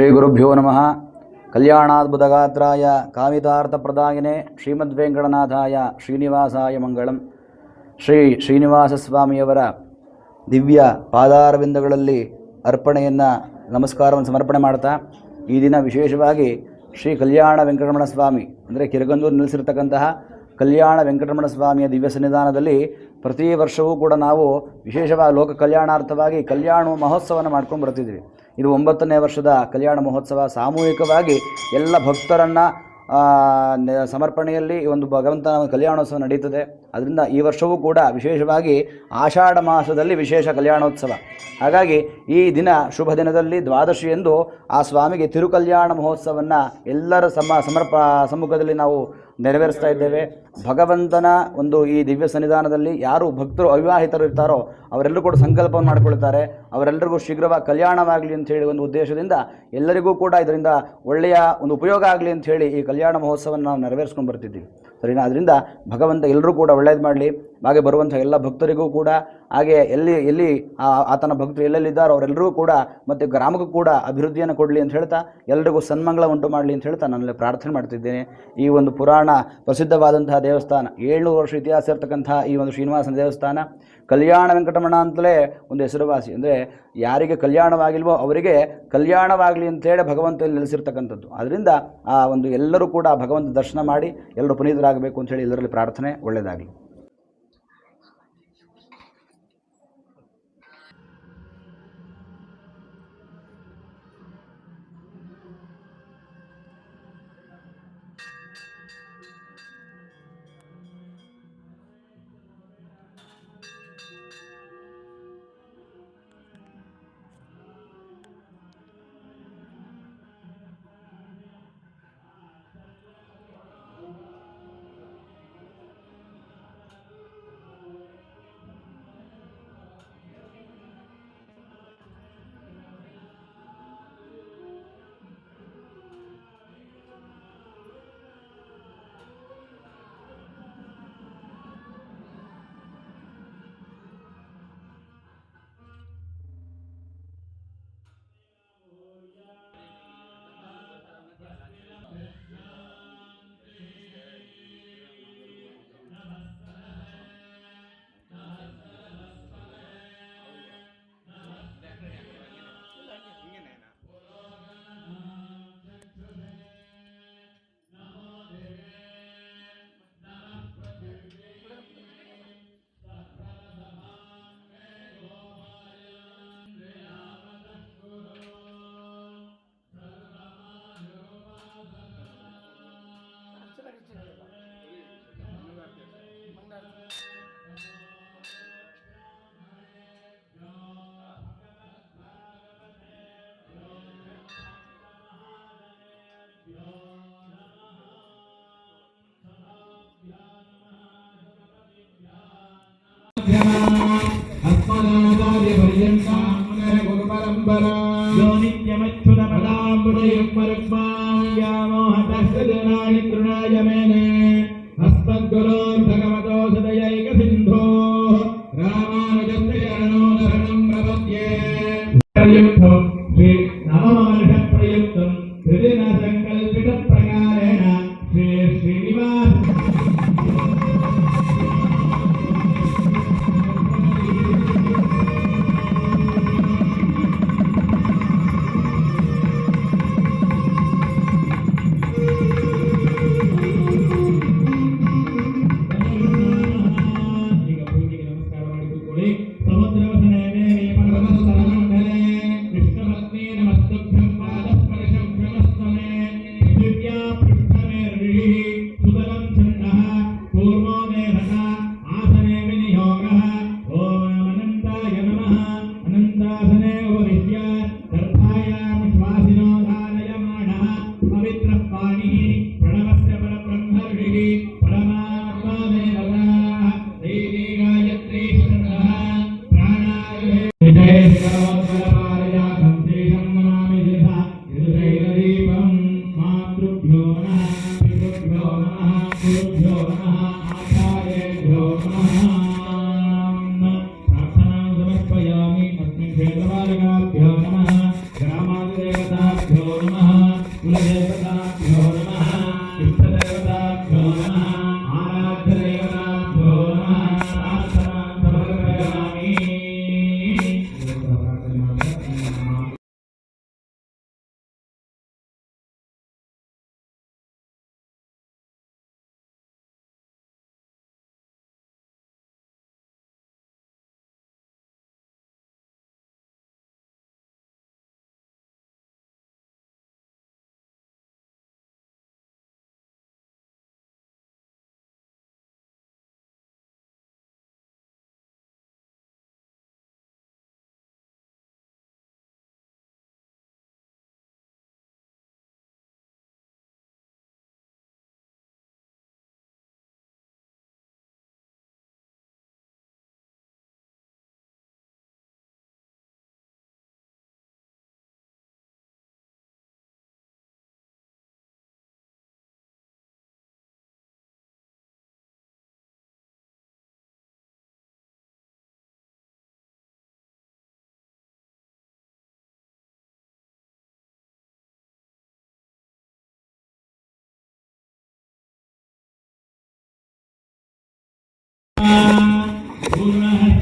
ಶ್ರೀ ಗುರುಭ್ಯೋ ನಮಃ. ಕಲ್ಯಾಣಾದ್ಭುತಗಾತ್ರಾಯ ಕಾಮಿತಾರ್ಥಪ್ರದಾಯಿನೇ ಶ್ರೀಮದ್ವೆಂಕಟನಾಥಾಯ ಶ್ರೀನಿವಾಸಾಯ ಮಂಗಳಂ. ಶ್ರೀ ಶ್ರೀನಿವಾಸ ಸ್ವಾಮಿಯವರ ದಿವ್ಯ ಪಾದಾರವಿಂದಗಳಲ್ಲಿ ಅರ್ಪಣೆಯನ್ನು ನಮಸ್ಕಾರವನ್ನು ಸಮರ್ಪಣೆ ಮಾಡ್ತಾ, ಈ ದಿನ ವಿಶೇಷವಾಗಿ ಶ್ರೀ ಕಲ್ಯಾಣ ವೆಂಕಟರಮಣ ಸ್ವಾಮಿ ಅಂದರೆ ಕಿರಗಂದೂರು ನಿಲ್ಲಿಸಿರ್ತಕ್ಕಂತಹ ಕಲ್ಯಾಣ ವೆಂಕಟರಮಣ ಸ್ವಾಮಿಯ ದಿವ್ಯ ಸನ್ನಿಧಾನದಲ್ಲಿ ಪ್ರತಿ ವರ್ಷವೂ ಕೂಡ ನಾವು ವಿಶೇಷವಾಗಿ ಲೋಕ ಕಲ್ಯಾಣಾರ್ಥವಾಗಿ ಕಲ್ಯಾಣ ಮಹೋತ್ಸವವನ್ನು ಮಾಡ್ಕೊಂಡು ಬರ್ತಿದ್ವಿ. ಇದು 9ನೇ ವರ್ಷದ ಕಲ್ಯಾಣ ಮಹೋತ್ಸವ. ಸಾಮೂಹಿಕವಾಗಿ ಎಲ್ಲ ಭಕ್ತರನ್ನು ಸಮರ್ಪಣೆಯಲ್ಲಿ ಈ ಒಂದು ಭಗವಂತನ ಕಲ್ಯಾಣೋತ್ಸವ ನಡೀತದೆ. ಅದರಿಂದ ಈ ವರ್ಷವೂ ಕೂಡ ವಿಶೇಷವಾಗಿ ಆಷಾಢ ಮಾಸದಲ್ಲಿ ವಿಶೇಷ ಕಲ್ಯಾಣೋತ್ಸವ. ಹಾಗಾಗಿ ಈ ದಿನ ಶುಭ ದಿನದಲ್ಲಿ ದ್ವಾದಶಿಯಂದು ಆ ಸ್ವಾಮಿಗೆ ತಿರುಕಲ್ಯಾಣ ಮಹೋತ್ಸವವನ್ನು ಎಲ್ಲರ ಸಮ್ಮುಖದಲ್ಲಿ ನಾವು ನೆರವೇರಿಸ್ತಾ ಇದ್ದೇವೆ. ಭಗವಂತನ ಒಂದು ಈ ದಿವ್ಯ ಸನ್ನಿಧಾನದಲ್ಲಿ ಯಾರು ಭಕ್ತರು ಅವಿವಾಹಿತರು ಇರ್ತಾರೋ ಅವರೆಲ್ಲರೂ ಕೂಡ ಸಂಕಲ್ಪವನ್ನು ಮಾಡಿಕೊಳ್ತಾರೆ. ಅವರೆಲ್ಲರಿಗೂ ಶೀಘ್ರವಾಗಿ ಕಲ್ಯಾಣವಾಗಲಿ ಅಂಥೇಳಿ ಒಂದು ಉದ್ದೇಶದಿಂದ ಎಲ್ಲರಿಗೂ ಕೂಡ ಇದರಿಂದ ಒಳ್ಳೆಯ ಒಂದು ಉಪಯೋಗ ಆಗಲಿ ಅಂಥೇಳಿ ಈ ಕಲ್ಯಾಣ ಮಹೋತ್ಸವವನ್ನು ನಾವು ನೆರವೇರಿಸ್ಕೊಂಡು ಬರ್ತಿದ್ದೀವಿ. ಸರಿನಾ? ಅದರಿಂದ ಭಗವಂತ ಎಲ್ಲರೂ ಕೂಡ ಒಳ್ಳೇದು ಮಾಡಲಿ. ಹಾಗೆ ಬರುವಂಥ ಎಲ್ಲ ಭಕ್ತರಿಗೂ ಕೂಡ, ಹಾಗೆ ಎಲ್ಲಿ ಆತನ ಭಕ್ತರು ಎಲ್ಲೆಲ್ಲಿದ್ದಾರೋ ಅವರೆಲ್ಲರಿಗೂ ಕೂಡ ಮತ್ತು ಗ್ರಾಮಕ್ಕೂ ಕೂಡ ಅಭಿವೃದ್ಧಿಯನ್ನು ಕೊಡಲಿ ಅಂತ ಹೇಳ್ತಾ, ಎಲ್ಲರಿಗೂ ಸನ್ಮಂಗಳ ಉಂಟು ಮಾಡಲಿ ಅಂತ ಹೇಳ್ತಾ ನನ್ನಲ್ಲಿ ಪ್ರಾರ್ಥನೆ ಮಾಡ್ತಿದ್ದೇನೆ. ಈ ಒಂದು ಪುರಾಣ ಪ್ರಸಿದ್ಧವಾದಂತಹ ದೇವಸ್ಥಾನ, 700 ವರ್ಷ ಇತಿಹಾಸ ಇರತಕ್ಕಂತಹ ಈ ಒಂದು ಶ್ರೀನಿವಾಸನ ದೇವಸ್ಥಾನ ಕಲ್ಯಾಣ ವೆಂಕಟರಮಣ ಅಂತಲೇ ಒಂದು ಹೆಸರುವಾಸಿ. ಅಂದರೆ ಯಾರಿಗೆ ಕಲ್ಯಾಣವಾಗಿಲ್ವೋ ಅವರಿಗೆ ಕಲ್ಯಾಣವಾಗಲಿ ಅಂತೇಳಿ ಭಗವಂತನಲ್ಲಿ ನೆಲೆಸಿರ್ತಕ್ಕಂಥದ್ದು. ಅದರಿಂದ ಆ ಒಂದು ಎಲ್ಲರೂ ಕೂಡ ಭಗವಂತ ದರ್ಶನ ಮಾಡಿ ಎಲ್ಲರೂ ಪುನೀತರಾಗಬೇಕು ಅಂಥೇಳಿ ಎಲ್ಲರಲ್ಲಿ ಪ್ರಾರ್ಥನೆ. ಒಳ್ಳೆಯದಾಗಲಿ. प्राणा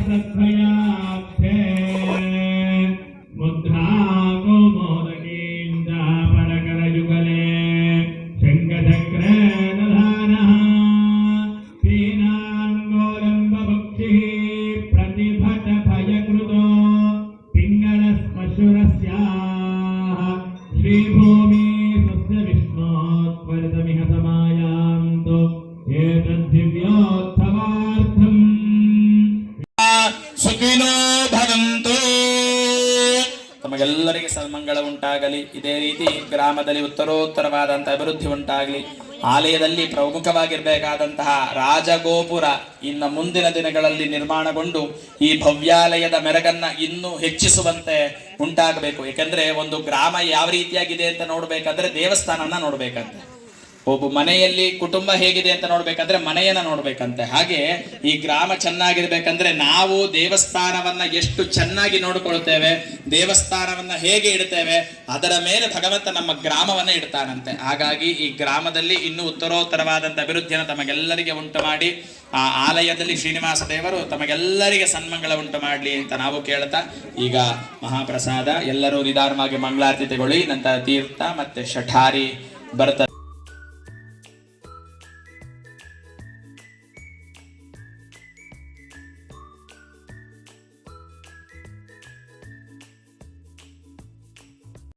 सत्वयाब्धे मुद्रा कौमोदकीञ्च परकरयुगले शङ्खचक्रे दधानः पीनाङ्गोलम्बभक्षिः प्रतिभटभयकृतो पिङ्गलश्मशुरस्याः श्रीभूमि स्वस्य विष्णोत्वरितमिह समायान्तो एतद्दिव्योत्सवार्थम् ಸುಖಿನೋ ಭವಂತು. ತಮಗೆಲ್ಲರಿಗೆ ಸನ್ಮಂಗಳ ಉಂಟಾಗಲಿ. ಇದೇ ರೀತಿ ಗ್ರಾಮದಲ್ಲಿ ಉತ್ತರೋತ್ತರವಾದಂತಹ ಅಭಿವೃದ್ಧಿ ಉಂಟಾಗಲಿ. ಆಲಯದಲ್ಲಿ ಪ್ರಮುಖವಾಗಿರಬೇಕಾದಂತಹ ರಾಜಗೋಪುರ ಇನ್ನು ಮುಂದಿನ ದಿನಗಳಲ್ಲಿ ನಿರ್ಮಾಣಗೊಂಡು ಈ ಭವ್ಯಾಲಯದ ಮೆರಗನ್ನ ಇನ್ನೂ ಹೆಚ್ಚಿಸುವಂತೆ ಉಂಟಾಗಬೇಕು. ಏಕೆಂದ್ರೆ ಒಂದು ಗ್ರಾಮ ಯಾವ ರೀತಿಯಾಗಿದೆ ಅಂತ ನೋಡ್ಬೇಕಾದ್ರೆ ದೇವಸ್ಥಾನನ ನೋಡ್ಬೇಕಂತೆ. ಒಬ್ಬ ಮನೆಯಲ್ಲಿ ಕುಟುಂಬ ಹೇಗಿದೆ ಅಂತ ನೋಡ್ಬೇಕಂದ್ರೆ ಮನೆಯನ್ನ ನೋಡ್ಬೇಕಂತೆ. ಹಾಗೆ ಈ ಗ್ರಾಮ ಚೆನ್ನಾಗಿರ್ಬೇಕಂದ್ರೆ ನಾವು ದೇವಸ್ಥಾನವನ್ನ ಎಷ್ಟು ಚೆನ್ನಾಗಿ ನೋಡ್ಕೊಳ್ತೇವೆ, ದೇವಸ್ಥಾನವನ್ನ ಹೇಗೆ ಇಡ್ತೇವೆ, ಅದರ ಮೇಲೆ ಭಗವಂತ ನಮ್ಮ ಗ್ರಾಮವನ್ನ ಇಡ್ತಾನಂತೆ. ಹಾಗಾಗಿ ಈ ಗ್ರಾಮದಲ್ಲಿ ಇನ್ನೂ ಉತ್ತರೋತ್ತರವಾದಂತ ಅಭಿವೃದ್ಧಿಯನ್ನು ತಮಗೆಲ್ಲರಿಗೆ ಉಂಟು ಮಾಡಿ ಆ ಆಲಯದಲ್ಲಿ ಶ್ರೀನಿವಾಸ ದೇವರು ತಮಗೆಲ್ಲರಿಗೆ ಸನ್ಮಂಗಳ ಉಂಟು ಮಾಡಲಿ ಅಂತ ನಾವು ಕೇಳ್ತಾ ಈಗ ಮಹಾಪ್ರಸಾದ ಎಲ್ಲರೂ ನಿಧಾನವಾಗಿ ಮಂಗಳಾರತಿ ತಗೊಳ್ಳಿ. ನಂತರ ತೀರ್ಥ ಮತ್ತೆ ಶಠಾರಿ ಬರ್ತಾರೆ.